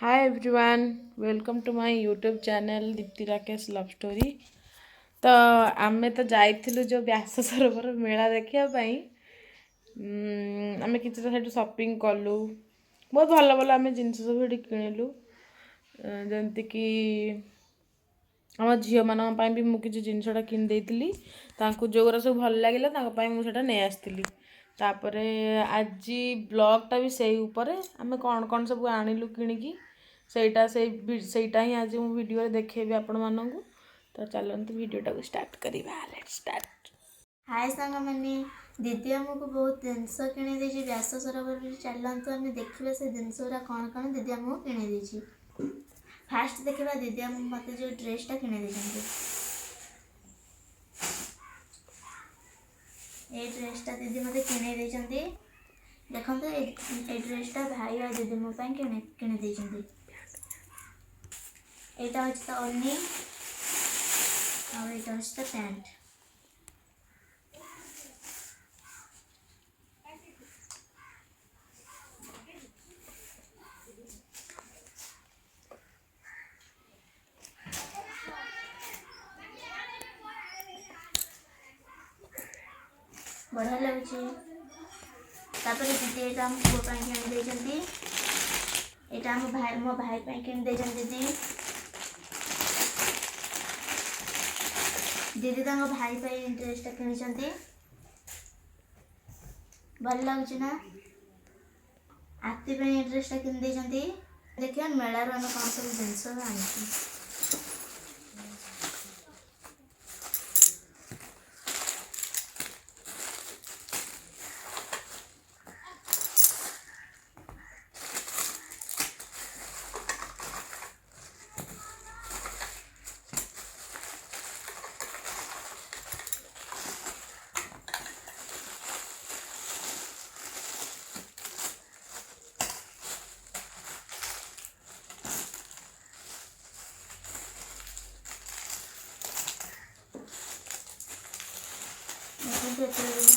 Hi everyone, welcome to my YouTube channel Deepti Rakesh love story. तो आमे तो जाइथिलु जो व्यास सरोवर मेला देखिया पाई। आमे किछि तो सेठु शॉपिंग कलु। बहुत भल भल आमे जिनिस सब एठी किनिलु। जेमति कि आम झील मान भी मुझे किसी जिनसटा किन देती जोगरा सब भल लगे मुझे नहीं आसती। तापरे आज ब्लॉगटा भी से ऊपर आमे कौन कौन सब आणिलु किणिकी सेटा ही आज मु वीडियो देखेबी आपण मानू। तो चलते वीडियोटा को स्टार्ट करिबा। Let's start. हाय सांग मैंने दीदी आमको बहुत जिनस किणी देछि व्यास सरोवर चलते आम देखा से जिनस कौन कौन दीदी आमको किणी देछि। फास्ट देखा दीदी मत जो ड्रेसटा किणी देछन्ती। ए ड्रेसटा दीदी मत किणी देछन्ती। देखंतु ए ड्रेसटा भाई और दीदी मो पई किणी देछन्ती। एटा होछि त ओनी और एटा होछि त पैंट। बढ़िया लगुच। दीदी यहाँ आम पुआ किणी देछन्ती। एटा आम भाई मो भाई किणी देछन्ती दीदी। दीदी भाई ड्रेसटा किणी भल लगुच ना। आती ड्रेसटा किणी देखिए मेलार आम कौन सब जिनस आनी।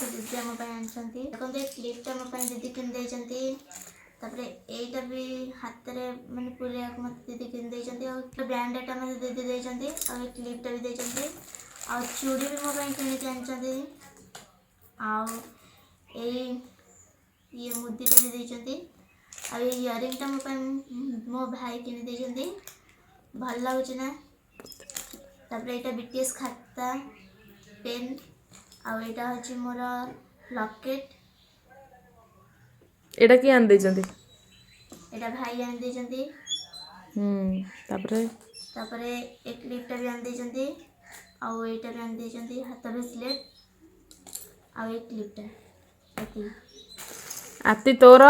दीदी आम आनी देखते क्लिपटा मो दीदी किनी यहीटा भी हाथ में मैंने पूरे मत दीदी किनी ब्रांडेडटा मत दीदी देती और क्लिपटा भी देती और चूड़ी भी मो किणी ये मुदीटा भी देती और ये इयरिंगटा मो भाई किणी भल लगुच ना। यहाँ बीटीएस खाता पेन और यहाँ हूँ मोर लकेट। एटा की आन देजंती? एटा भाई आन देजंती। तापरे एक क्लिपटा भी आन देजंती और एटा भी आन देजंती हाथ ब्रेसलेट और एक क्लिपटा एती। आती तोर एटा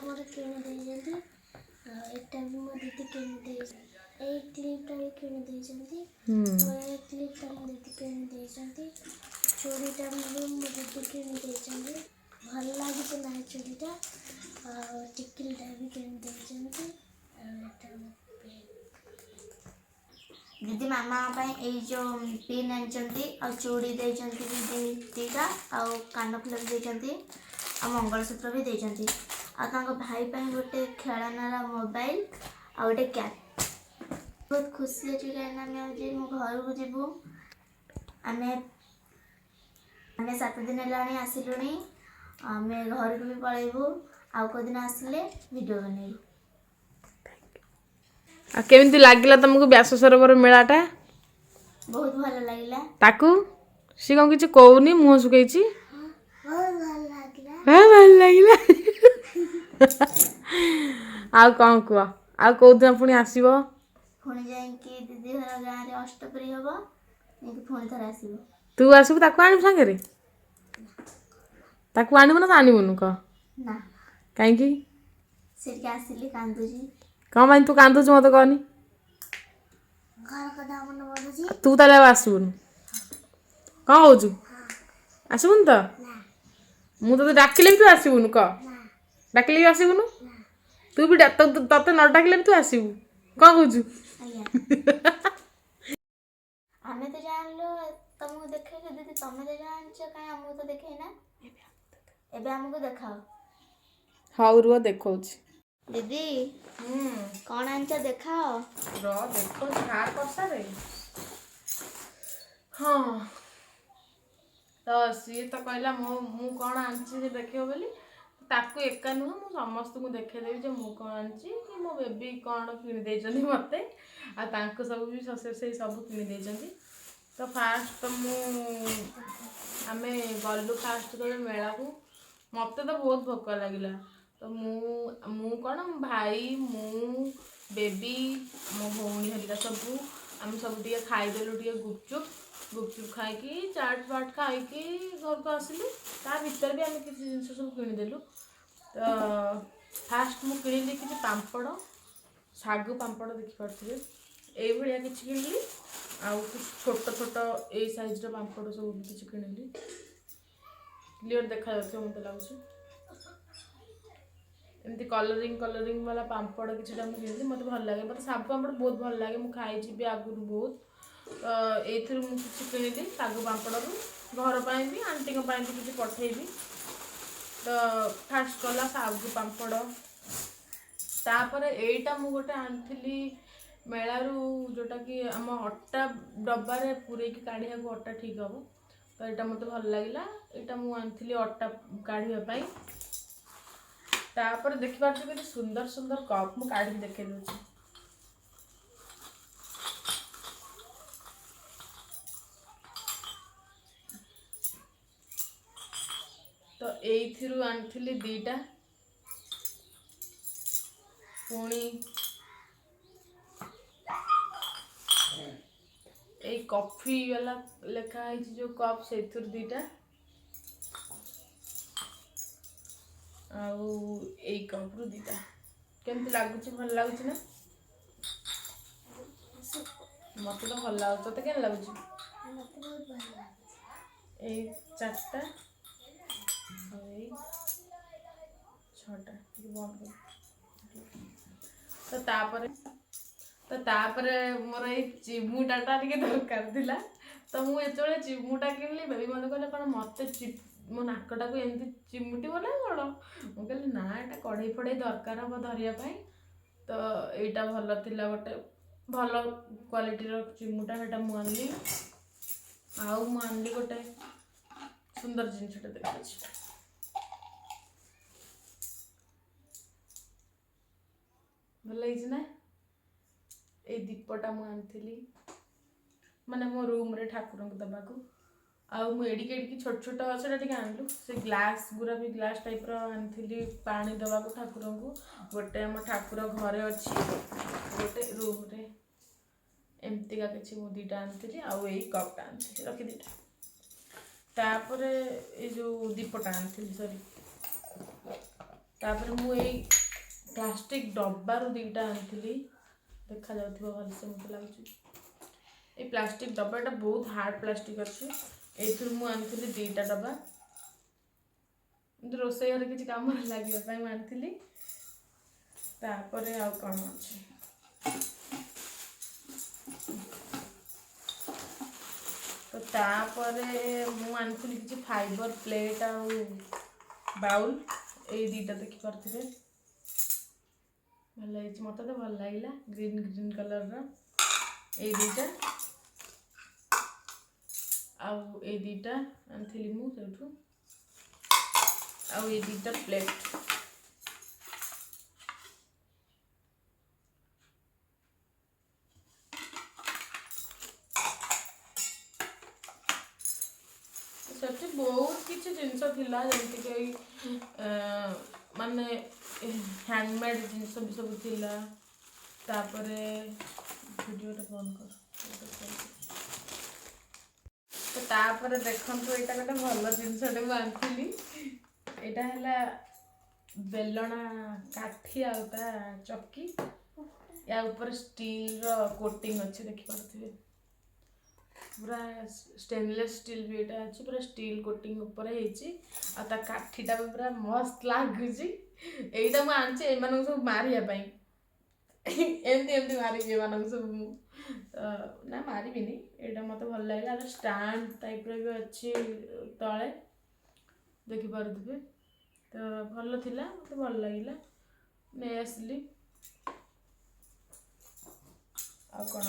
मोर किणी देजंती। एटा भी मो दीदी किणी देजंती। ए क्लिपटा भी किणी देजंती और ए क्लिपटा मो दीदी किणी देजंती। चूड़ीटा भी मो दीदी किणी देजंती। भल लागिछ ना चूड़ीटा और टिकलीटा भी किणी देजंती। दीदी मामा ए जो पिन आनी और चूड़ी देजंती दीदी दीटा और कानफुल देजंती और मंगलसूत्र भी देजंती और भाई गोटे खेलनार मोबाइल और गोटे कैप। बहुत खुशी अच्छी कहीं मो घर को जीवु। आम 7 दिन है आसिलु। आम घर को भी पलैबू आउ को दिन आसिले वीडियो बनैबू। केमिति लागिला तुमको व्यास सरोवर मेलाटा? बहुत भल लागिला। ताकू सी कौन किछि कहूनी मुंह सुखैछि। बहुत भल लागिला। हां भल लागिला। आ कौन कुआ आ को दिन पुनी आसीबो? पुणी जाइकी दीदी घर गाँव में अष्टपरी हम पुणी थर आसबू। तू आसबू ताकू आनिबू सांगरे? ताकू आनिबू ना आनिबुनु कह ना काईकी? से आसिली कांदुजी। कौन भाई तू कांदुଛୁ मत कहनी? घर कदा मन बनुजी। तू ताले आसबुनु कौन होजु? आसबुनु तो मु तो डाकिले भी तू आसबुनु कह। डाकिले भी आसबुनु? तू भी तते न डाकिले भी तू आसबू कौन कहूछु? हमें तो जान लो तुमको देखे दीदी तुम तो जान कहीं हमको तो देखे ना। एबे हमको देखाओ। ହଉ ରୁହ ଦେଖଉଛି। ଦିଦି କ'ଣ ଆଣିଛ ଦେଖାଅ। ର ଦେଖଉଛି ବାହାର କରିସାରେ। ହଁ ତ ସିଏ ତ କହିଲା ମୁଁ କ'ଣ ଆଣିଛି ସେ ଦେଖିବ ବୋଲି। ତାକୁ ଏକା ନୁହଁ ମୁଁ ସମସ୍ତଙ୍କୁ ଦେଖେଇଦେବି ଯେ ମୁଁ କ'ଣ ଆଣିଛି କି ମୋ ବେବି କ'ଣ କିଣିଦେଇଛନ୍ତି ମୋତେ। ଆଉ ତାଙ୍କୁ ସବୁ ବି ସେଇ ସବୁ କିଣିଦେଇଛନ୍ତି। ତ ଫାଷ୍ଟ ତ ଆମେ ଗଲୁ ଫାଷ୍ଟ ଯେତେବେଳେ ମେଳାକୁ ମୋତେ ତ ବହୁତ ଭୋକ ଲାଗିଲା। ତ ମୁଁ କ'ଣ ଭାଇ ମୁଁ ବେବି ମୋ ଭଉଣୀ ହେରିକା ସବୁ ଆମେ ସବୁ ଟିକେ ଖାଇଦେଲୁ ଟିକେ ଗୁପଚୁପ୍ ଖାଇକି ଚାଟ୍ ଫାଟ୍ ଖାଇକି ଘରକୁ ଆସିଲୁ। ତା ଭିତରେ ବି ଆମେ କିଛି ଜିନିଷ ସବୁ କିଣିଦେଲୁ। ତ ଫାଷ୍ଟ ମୁଁ କିଣିଲି କିଛି ପାମ୍ପଡ଼, ଶାଗୁ ପାମ୍ପଡ଼ ଦେଖିପାରୁଥିବେ ଏଇଭଳିଆ କିଛି କିଣିଲି। ଆଉ କିଛି ଛୋଟ ଛୋଟ ଏଇ ସାଇଜ୍ର ପାମ୍ପଡ଼ ସବୁ କିଛି କିଣିଲି। କ୍ଲିଅର୍ ଦେଖାଯାଉଥିବ ମୋତେ ଲାଗୁଛି। ଏମିତି କଲରିଂ ବାଲା ପାମ୍ପଡ଼ କିଛିଟା ମୁଁ କିଣିଲି। ମୋତେ ଭଲ ଲାଗେ, ମୋତେ ଶାଗୁ ପାମ୍ପଡ଼ ବହୁତ ଭଲ ଲାଗେ। ମୁଁ ଖାଇଛି ବି ଆଗରୁ ବହୁତ। ତ ଏଇଥିରୁ ମୁଁ କିଛି କିଣିଲି ଶାଗୁ ପାମ୍ପଡ଼ରୁ। ଘର ପାଇଁ ବି ଆଣ୍ଟିଙ୍କ ପାଇଁ ବି କିଛି ପଠେଇବି। ତ ଫାଷ୍ଟ ଗଲା ଶାଗୁ ପାମ୍ପଡ଼। ତାପରେ ଏଇଟା ମୁଁ ଗୋଟେ ଆଣିଥିଲି ମେଳାରୁ, ଯେଉଁଟାକି ଆମ ଅଟା ଡବାରେ ପୂରେଇକି କାଢ଼ିବାକୁ ଅଟା ଠିକ୍ ହେବ। ତ ଏଇଟା ମୋତେ ଭଲ ଲାଗିଲା। ଏଇଟା ମୁଁ ଆଣିଥିଲି ଅଟା କାଢ଼ିବା ପାଇଁ। ତାପରେ ଦେଖିପାରୁଛ କେତେ ସୁନ୍ଦର ସୁନ୍ଦର କପ୍। ମୁଁ କାଢ଼ିକି ଦେଖେଇ ଦେଉଛି। ତ ଏଇଥିରୁ ଆଣିଥିଲି 2ଟା। ପୁଣି ଏଇ କଫି ବାଲା ଲେଖା ହେଇଛି ଯେଉଁ କପ୍ ସେଇଥିରୁ 2ଟା। ଆଉ ଏଇ କପ୍ରୁ 2ଟା। କେମିତି ଲାଗୁଛି? ଭଲ ଲାଗୁଛି ନା? ମୋତେ ତ ଭଲ ଲାଗୁଛି। ତୋତେ କେମିତି ଲାଗୁଛି? ଏଇ 4ଟା ଆଉ ଏଇ 6ଟା। ଟିକେ ବନ୍ଦ କର। ତ ତାପରେ ମୋର ଏଇ ଚିମୁଟାଟା ଟିକେ ଦରକାର ଥିଲା। ତ ମୁଁ ଯେତେବେଳେ ଚିମୁଟା କିଣିଲି ବେବି ମୋତେ କହିଲେ କ'ଣ ମୋତେ ମୋ ନାକଟାକୁ ଏମିତି ଚିମୁଟିବ ନା କ'ଣ? ମୁଁ କହିଲି ନା ଏଇଟା କଢ଼େଇ ଫଢ଼େଇ ଦରକାର ହେବ ଧରିବା ପାଇଁ। ତ ଏଇଟା ଭଲ ଥିଲା, ଗୋଟେ ଭଲ କ୍ୱାଲିଟିର ଚିମୁଟା। ସେଇଟା ମୁଁ ଆଣିଲି। ଆଉ ମୁଁ ଆଣିଲି ଗୋଟେ ସୁନ୍ଦର ଜିନିଷଟା ଦେଖାଉଛି। ଭଲ ହେଇଛି ନା? ଏଇ ଦୀପଟା ମୁଁ ଆଣିଥିଲି ମାନେ ମୋ ରୁମ୍ରେ ଠାକୁରଙ୍କୁ ଦେବାକୁ। ଆଉ ମୁଁ ଏଡ଼ିକି ଛୋଟ ଛୋଟ ସେଇଟା ଟିକେ ଆଣିଲୁ। ସେ ଗ୍ଲାସ୍ ଗୁରା ବି ଗ୍ଲାସ୍ ଟାଇପ୍ର ଆଣିଥିଲି ପାଣି ଦେବାକୁ ଠାକୁରଙ୍କୁ। ଗୋଟେ ଆମ ଠାକୁର ଘରେ ଅଛି, ଗୋଟେ ରୁମ୍ରେ। ଏମିତିକା କିଛି ମୁଁ 2ଟା ଆଣିଥିଲି। ଆଉ ଏଇ କପ୍ଟା ଆଣିଥିଲି, ରଖି 2ଟା। ତାପରେ ଏଇ ଯେଉଁ ଦୀପଟା ଆଣିଥିଲି, ସରି। ତାପରେ ମୁଁ ଏଇ ପ୍ଲାଷ୍ଟିକ୍ ଡବାରୁ 2ଟା ଆଣିଥିଲି। ଦେଖାଯାଉଥିବ ଭଲସେ ମୋତେ ଲାଗୁଛି। ଏଇ ପ୍ଲାଷ୍ଟିକ୍ ଡବାଟା ବହୁତ ହାର୍ଡ଼ ପ୍ଲାଷ୍ଟିକ୍ ଅଛି। ଏଇଥିରୁ ମୁଁ ଆଣିଥିଲି 2ଟା ଡବା। କିନ୍ତୁ ରୋଷେଇ ଘରେ କିଛି କାମରେ ଲାଗିବା ପାଇଁ ମୁଁ ଆଣିଥିଲି। ତାପରେ ଆଉ କ'ଣ ଅଛି? ତ ତାପରେ ମୁଁ ଆଣିଥିଲି କିଛି ଫାଇବର ପ୍ଲେଟ୍ ଆଉ ବାଉଲ୍। ଏଇ 2ଟା ଦେଖିପାରୁଥିବେ। ଭଲ ହେଇଛି, ମୋତେ ତ ଭଲ ଲାଗିଲା। ଗ୍ରୀନ୍ କଲର୍ର ଏଇ 2ଟା। ଆଉ ଏଇ 2ଟା ଆଣିଥିଲି ମୁଁ ସେଇଠୁ। ଆଉ ଏଇ 2ଟା ପ୍ଲେଟ୍। ସେଠି ବହୁତ କିଛି ଜିନିଷ ଥିଲା, ଯେମିତିକି ମାନେ ହ୍ୟାଣ୍ଡମେଡ୍ ଜିନିଷ ବି ସବୁ ଥିଲା। ତାପରେ ଭିଡ଼ିଓଟା ବନ୍ଦ କର। ତ ତାପରେ ଦେଖନ୍ତୁ, ଏଇଟା ଗୋଟେ ଭଲ ଜିନିଷଟେ ମୁଁ ଆଣିଥିଲି। ଏଇଟା ହେଲା ବେଲଣା କାଠି ଆଉ ତା ଚକି। ୟା ଉପରେ ଷ୍ଟିଲ୍ର କୋଟିଂ ଅଛି, ଦେଖିପାରୁଥିବେ। ପୁରା ଷ୍ଟେନଲେସ୍ ଷ୍ଟିଲ୍ ବି ଏଇଟା ଅଛି। ପୁରା ଷ୍ଟିଲ୍ କୋଟିଂ ଉପରେ ହେଇଛି। ଆଉ ତା କାଠିଟା ବି ପୁରା ମସ୍ତ ଲାଗୁଛି। ଏଇଟା ମୁଁ ଆଣିଛି ଏମାନଙ୍କୁ ସବୁ ମାରିବା ପାଇଁ। ଏମିତି ମାରିବି ଏମାନଙ୍କୁ ସବୁ ମୁଁ। ନା ମାରିବିନି। ଏଇଟା ମୋତେ ଭଲ ଲାଗିଲା। ଷ୍ଟାଣ୍ଡ ଟାଇପ୍ର ବି ଅଛି ତଳେ, ଦେଖିପାରୁଥିବେ। ତ ଭଲ ଥିଲା, ମୋତେ ଭଲ ଲାଗିଲା, ନେଇ ଆସିଲି। ଆଉ କ'ଣ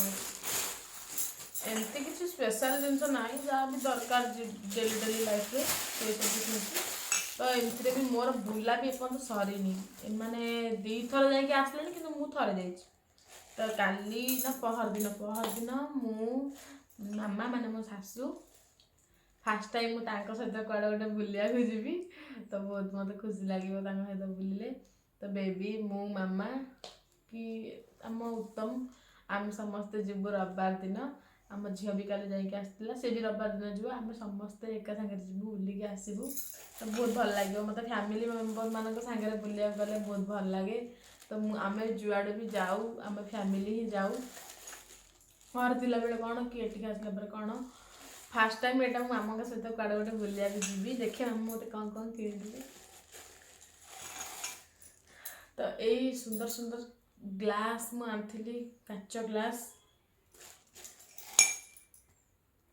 ଏମିତି କିଛି ସ୍ପେଶାଲ ଜିନିଷ ନାହିଁ, ଯାହା ବି ଦରକାର ଡେଲି ଲାଇଫରେ ସେସବୁ ଜିନିଷ। ତ ଏମିତିରେ ବି ମୋର ବୁଲା ବି ଏପର୍ଯ୍ୟନ୍ତ ସରିନି, ଏମାନେ 2 ଥର ଯାଇକି ଆସିଲେଣି କିନ୍ତୁ ମୁଁ ଥରେ ଯାଇଛି। ତ କାଲି ନା ପହରଦିନ ମୁଁ ମାମା ମାନେ ମୋ ଶାଶୁ ଫାର୍ଷ୍ଟ ଟାଇମ୍ ମୁଁ ତାଙ୍କ ସହିତ କୁଆଡ଼େ ଗୋଟେ ବୁଲିବାକୁ ଯିବି, ତ ବହୁତ ମୋତେ ଖୁସି ଲାଗିବ ତାଙ୍କ ସହିତ ବୁଲିଲେ। ତ ବେବି, ମୁଁ, ମାମା କି ଆମ ଉତ୍ତମ, ଆମେ ସମସ୍ତେ ଯିବୁ ରବିବାର ଦିନ। ଆମ ଝିଅ ବି କାଲି ଯାଇକି ଆସିଥିଲା, ସେ ବି ରବିବାର ଦିନ ଯିବ, ଆମେ ସମସ୍ତେ ଏକା ସାଙ୍ଗରେ ଯିବୁ, ବୁଲିକି ଆସିବୁ। ତ ବହୁତ ଭଲ ଲାଗିବ, ମୋତେ ଫ୍ୟାମିଲି ମେମ୍ବରମାନଙ୍କ ସାଙ୍ଗରେ ବୁଲିବାକୁ ଗଲେ ବହୁତ ଭଲ ଲାଗେ। ତ ଆମେ ଯୁଆଡ଼େ ବି ଯାଉ ଆମେ ଫ୍ୟାମିଲି ହିଁ ଯାଉ, ଘରେ ଥିଲାବେଳେ କ'ଣ କି ଏଠିକି ଆସିଲା ପରେ କ'ଣ। ଫାର୍ଷ୍ଟ ଟାଇମ୍ ଏଇଟା ମୁଁ ମାମାଙ୍କ ସହିତ କୁଆଡ଼େ ଗୋଟେ ବୁଲିବାକୁ ଯିବି, ଦେଖେ ମାମା ମୋତେ କ'ଣ କିଣିଦେବେ। ତ ଏଇ ସୁନ୍ଦର ସୁନ୍ଦର ଗ୍ଲାସ୍ ମୁଁ ଆଣିଥିଲି, କାଚ ଗ୍ଲାସ୍,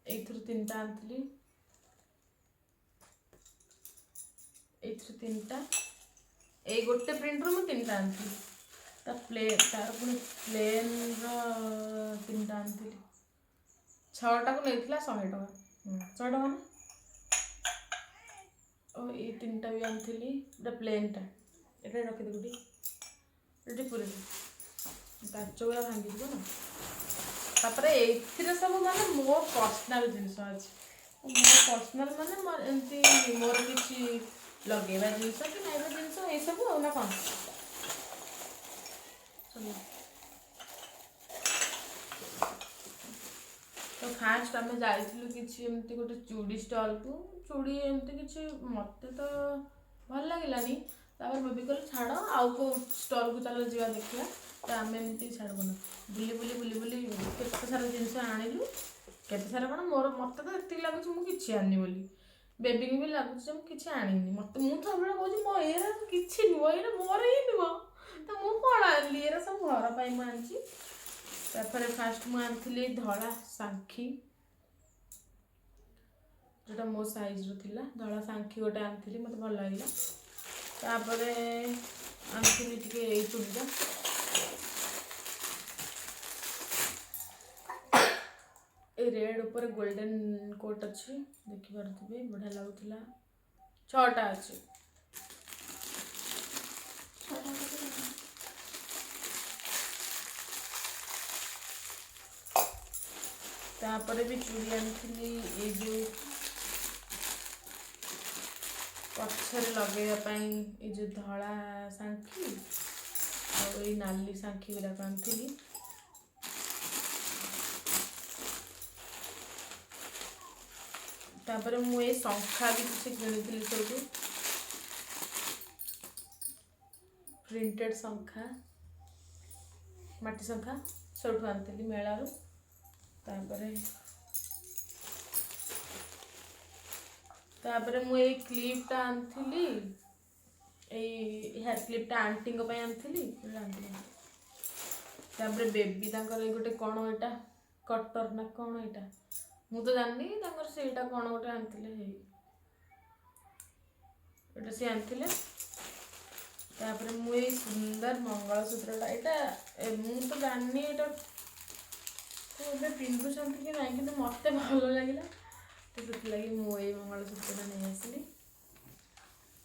ଏଇଥିରୁ 3ଟା ଆଣିଥିଲି, ଏଇଥିରୁ 3ଟା, ଏଇ ଗୋଟେ ପ୍ରିଣ୍ଟରୁ ମୁଁ 3ଟା ଆଣିଥିଲି। ତାର ପୁଣି ପ୍ଲେନ୍ର 3ଟା ଆଣିଥିଲି, 6ଟାକୁ ନେଇଥିଲା 100 ଟଙ୍କା, 100 ଟଙ୍କା ନା। ଓ ଏଇ 3ଟା ବି ଆଣିଥିଲି, ଏଇଟା ପ୍ଲେନ୍ଟା, ଏଇଟା ରଖିଦେବି ଏଠି ପୁରେଇ, କାଚ ଗୁଡ଼ା ଭାଙ୍ଗିଯିବ ନା। ତାପରେ ଏଇଥିରେ ସବୁ ମାନେ ମୋ ପର୍ସନାଲ ଜିନିଷ ଅଛି, ମୋ ପର୍ସନାଲ ମାନେ ଏମିତି ମୋର କିଛି ଲଗେଇବା ଜିନିଷ କି ଖାଇବା ଜିନିଷ ଏଇସବୁ ଆଉ ନା କ'ଣ। ତ ଫାର୍ଷ୍ଟ ଆମେ ଯାଇଥିଲୁ କିଛି ଏମିତି ଗୋଟେ ଚୁଡ଼ି ଷ୍ଟଲ୍କୁ, ଚୁଡ଼ି ଏମିତି କିଛି ମୋତେ ତ ଭଲ ଲାଗିଲାନି। ତାପରେ ବେବି କହିଲେ ଛାଡ଼ ଆଉ କେଉଁ ଷ୍ଟଲ୍କୁ ଚାଲ ଯିବା ଦେଖିବା। ତ ଆମେ ଏମିତି ଛାଡ଼ ବୁଲି କେତେ ସାରା ଜିନିଷ ଆଣିଲୁ, କେତେ ସାରା କ'ଣ, ମୋତେ ତ ଏତିକି ଲାଗୁଛି ମୁଁ କିଛି ଆଣିନି ବୋଲି, ବେବିକି ବି ଲାଗୁଛି ଯେ ମୁଁ କିଛି ଆଣିନି। ମୁଁ ତ ସବୁବେଳେ କହୁଛି ମୋ ଏଇରା କିଛି ନୁହଁ, ଏଇଟା ମୋର ହିଁ ନୁହଁ, ତ ମୁଁ କ'ଣ ଆଣିଲି, ଏଇରା ସବୁ ଘର ପାଇଁ ମୁଁ ଆଣିଛି। ତାପରେ ଫାର୍ଷ୍ଟ ମୁଁ ଆଣିଥିଲି ଧଳା ସାଙ୍ଖି, ଯେଉଁଟା ମୋ ସାଇଜ୍ର ଥିଲା, ଧଳା ସାଙ୍ଖି ଗୋଟେ ଆଣିଥିଲି, ମୋତେ ଭଲ ଲାଗିଲା। ତାପରେ ଆଣିଥିଲି ଟିକେ ଏଇ ଚୁଡ଼ିଟା, ଏ ରେଡ୍ ଉପରେ ଗୋଲ୍ଡେନ୍ କୋଟ୍ ଅଛି, ଦେଖିପାରୁଥିବେ, ବଢ଼ିଆ ଲାଗୁଥିଲା, 6ଟା ଅଛି। ତାପରେ ବି ଚୁଡ଼ି ଆଣିଥିଲି, ଏଇ ଯେଉଁ ପଛରେ ଲଗେଇବା ପାଇଁ ଏଇ ଯେଉଁ ଧଳା ସାଙ୍ଖି ଆଉ ଏଇ ନାଲି ସାଙ୍ଖି ଗୁଡ଼ାକ ଆଣିଥିଲି। ତାପରେ ମୁଁ ଏଇ ଶଙ୍ଖା ବି କିଛି କିଣିଥିଲି, ସବୁ ପ୍ରିଣ୍ଟେଡ୍ ଶଙ୍ଖା, ମାଟି ଶଙ୍ଖା ସବୁଠୁ ଆଣିଥିଲି ମେଳାରୁ। ତାପରେ ମୁଁ ଏଇ କ୍ଲିପ୍ଟା ଆଣିଥିଲି, ଏଇ ହେୟାର କ୍ଲିପ୍ଟା ଆଣ୍ଟିଙ୍କ ପାଇଁ ଆଣିଥିଲି। ତାପରେ ବେବି ତାଙ୍କର ଏଇ ଗୋଟେ କ'ଣ ଏଇଟା କଟର ନା କ'ଣ, ଏଇଟା ମୁଁ ତ ଜାଣିନି, ତାଙ୍କର ସେଇଟା କ'ଣ ଗୋଟେ ଆଣିଥିଲେ, ଏଇଟା ସିଏ ଆଣିଥିଲେ। ତାପରେ ମୁଁ ଏଇ ସୁନ୍ଦର ମଙ୍ଗଳସୂତ୍ରଟା, ଏଇଟା ମୁଁ ତ ଜାଣିନି ଏଇଟା ଏବେ ପିନ୍ଧୁଛନ୍ତି କି ନାହିଁ, କିନ୍ତୁ ମୋତେ ଭଲ ଲାଗିଲା, ତ ସେଥିଲାଗି ମୁଁ ଏଇ ମଙ୍ଗଳସୂତ୍ରଟା ନେଇ ଆସିଲି।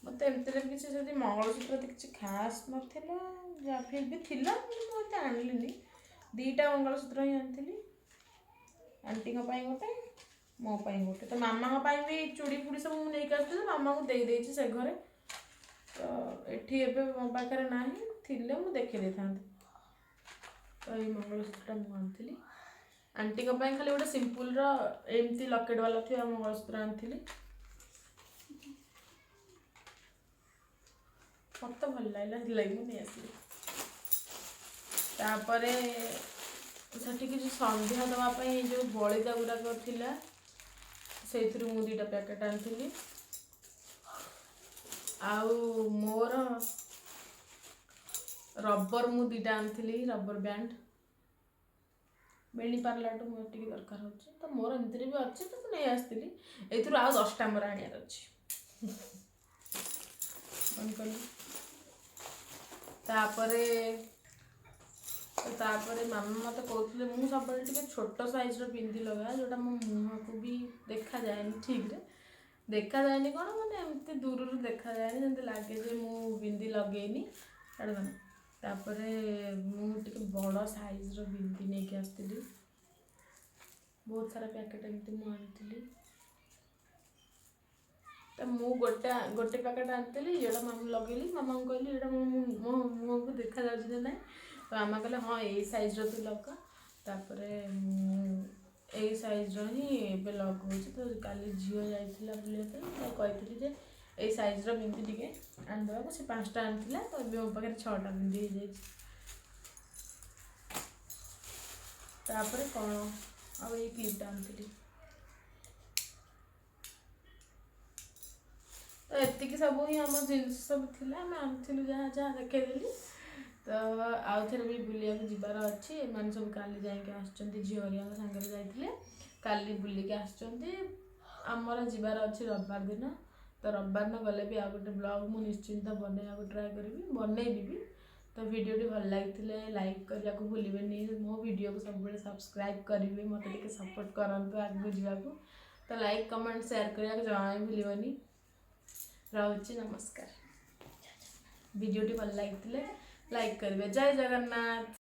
ମୋତେ ଏମିତିରେ ବି କିଛି ଯଦି ମଙ୍ଗଳସୂତ୍ର କିଛି ଖାସ୍ ନଥିଲା, ଯାହା ବି ଥିଲା କିନ୍ତୁ ମୁଁ ଏତେ ଆଣିଲିନି, 2ଟା ମଙ୍ଗଳସୂତ୍ର ହିଁ ଆଣିଥିଲି, ଆଣ୍ଟିଙ୍କ ପାଇଁ ଗୋଟେ, ମୋ ପାଇଁ ଗୋଟେ। ତ ମାମାଙ୍କ ପାଇଁ ବି ଚୁଡ଼ି ଫୁଡ଼ି ସବୁ ମୁଁ ନେଇକି ଆସିଥିଲି, ମାମାଙ୍କୁ ଦେଇଦେଇଛି ସେ ଘରେ। ତ ଏଠି ଏବେ ମୋ ପାଖରେ ନାହିଁ, ଥିଲେ ମୁଁ ଦେଖି ଦେଇଥାନ୍ତି। ତ ଏଇ ମଙ୍ଗଳସୂତ୍ରଟା ମୁଁ ଆଣିଥିଲି, ଆଣ୍ଟିଙ୍କ ପାଇଁ ଖାଲି ଗୋଟେ ସିମ୍ପୁଲର ଏମିତି ଲକେଟ୍ ବାଲା ଥିବା ମଙ୍ଗଳସୂତ୍ର ଆଣିଥିଲି, ମୋତେ ଭଲ ଲାଗିଲା, ସେଥିଲାଗି ମୁଁ ନେଇ ଆସିଲି। ତାପରେ ସେଠି କିଛି ସନ୍ଧ୍ୟା ଦେବା ପାଇଁ ଯେଉଁ ବଳିତା ଗୁଡ଼ାକ ଥିଲା, ସେଇଥିରୁ ମୁଁ 2ଟା ପ୍ୟାକେଟ୍ ଆଣିଥିଲି। ଆଉ ମୋର ରବର ମୁଁ 2ଟା ଆଣିଥିଲି, ରବର ବ୍ୟାଣ୍ଡ, ବେଣୀ ପାରିଲାଠୁ ମୋର ଟିକେ ଦରକାର ହେଉଛି, ତ ମୋର ଏମିତିରେ ବି ଅଛି, ତ ମୁଁ ନେଇ ଆସିଥିଲି। ଏଇଥିରୁ ଆଉ 10ଟା ମୋର ଆଣିବାର ଅଛି। କ'ଣ କଲି ତାପରେ ମାମା ମୋତେ କହୁଥିଲେ ମୁଁ ସବୁବେଳେ ଟିକେ ଛୋଟ ସାଇଜ୍ର ପିନ୍ଧି ଲଗା ଯେଉଁଟା ମୋ ମୁହଁକୁ ବି ଦେଖାଯାଏନି ଠିକ୍ରେ ଦେଖାଯାଏନି କ'ଣ ମାନେ ଏମିତି ଦୂରରୁ ଦେଖାଯାଏନି ଯେମିତି ଲାଗେ ଯେ ମୁଁ ବିନ୍ଦି ଲଗେଇନି ଛାଡ଼ିବନି। ତାପରେ ମୁଁ ଟିକେ ବଡ଼ ସାଇଜ୍ର ବିନ୍ଦି ନେଇକି ଆସିଥିଲି ବହୁତ ସାରା ପ୍ୟାକେଟ୍ ଏମିତି ମୁଁ ଆଣିଥିଲି। ତ ମୁଁ ଗୋଟେ ପ୍ୟାକେଟ୍ ଆଣିଥିଲି ଯେଉଁଟା ମାମା ଲଗେଇଲି ମାମାଙ୍କୁ କହିଲି ଏଇଟା ମୋ ମୁହଁକୁ ଦେଖାଯାଉଛି ନା ନାହିଁ ତ ମାମା କହିଲେ ହଁ ଏଇ ସାଇଜ୍ର ତୁ ଲଗା ତାପରେ ଏଇ ସାଇଜ୍ର ହିଁ ଏବେ ଲଗାଉଛି। ତ କାଲି ଝିଅ ଯାଇଥିଲା ବୁଲିବା ପାଇଁ ତ କହିଥିଲି ଯେ ଏଇ ସାଇଜ୍ର ବିନ୍ଦି ଟିକେ ଆଣିଦେବାକୁ ସେ 5ଟା ଆଣିଥିଲା ତ ଏବେ ମୋ ପାଖରେ 6ଟା ବିନ୍ଦି ହେଇଯାଇଛି। ତାପରେ କ'ଣ ଆଉ ଏଇ କ୍ଲିପ୍ଟା ଆଣିଥିଲି। ତ ଏତିକି ସବୁ ହିଁ ଆମ ଜିନିଷ ସବୁ ଥିଲା ଆମେ ଆଣିଥିଲୁ ଯାହା ଯାହା ଦେଖେଇଦେଲି। ତ ଆଉ ଥରେ ବି ବୁଲିବାକୁ ଯିବାର ଅଛି ଏମାନେ ସବୁ କାଲି ଯାଇକି ଆସୁଛନ୍ତି ଝିଅ ହେରିକାଙ୍କ ସାଙ୍ଗରେ ଯାଇଥିଲେ କାଲି ବୁଲିକି ଆସୁଛନ୍ତି। ଆମର ଯିବାର ଅଛି ରବିବାର ଦିନ ତ ରବିବାର ଦିନ ଗଲେ ବି ଆଉ ଗୋଟେ ବ୍ଲଗ୍ ମୁଁ ନିଶ୍ଚିନ୍ତ ବନେଇବାକୁ ଟ୍ରାଏ କରିବି ବନେଇବି ବି। ତ ଭିଡ଼ିଓଟି ଭଲ ଲାଗିଥିଲେ ଲାଇକ୍ କରିବାକୁ ଭୁଲିବେନି ମୋ ଭିଡ଼ିଓକୁ ସବୁବେଳେ ସବସ୍କ୍ରାଇବ୍ କରିବେ ମୋତେ ଟିକେ ସପୋର୍ଟ କରନ୍ତୁ ଆଗକୁ ଯିବାକୁ। ତ ଲାଇକ୍ କମେଣ୍ଟ ସେୟାର କରିବାକୁ ଜମା ବି ଭୁଲିବନି। ରହୁଛି ନମସ୍କାର। ଭିଡ଼ିଓଟି ଭଲ ଲାଗିଥିଲେ ଲାଇକ୍ କରିବେ। ଜୟ ଜଗନ୍ନାଥ।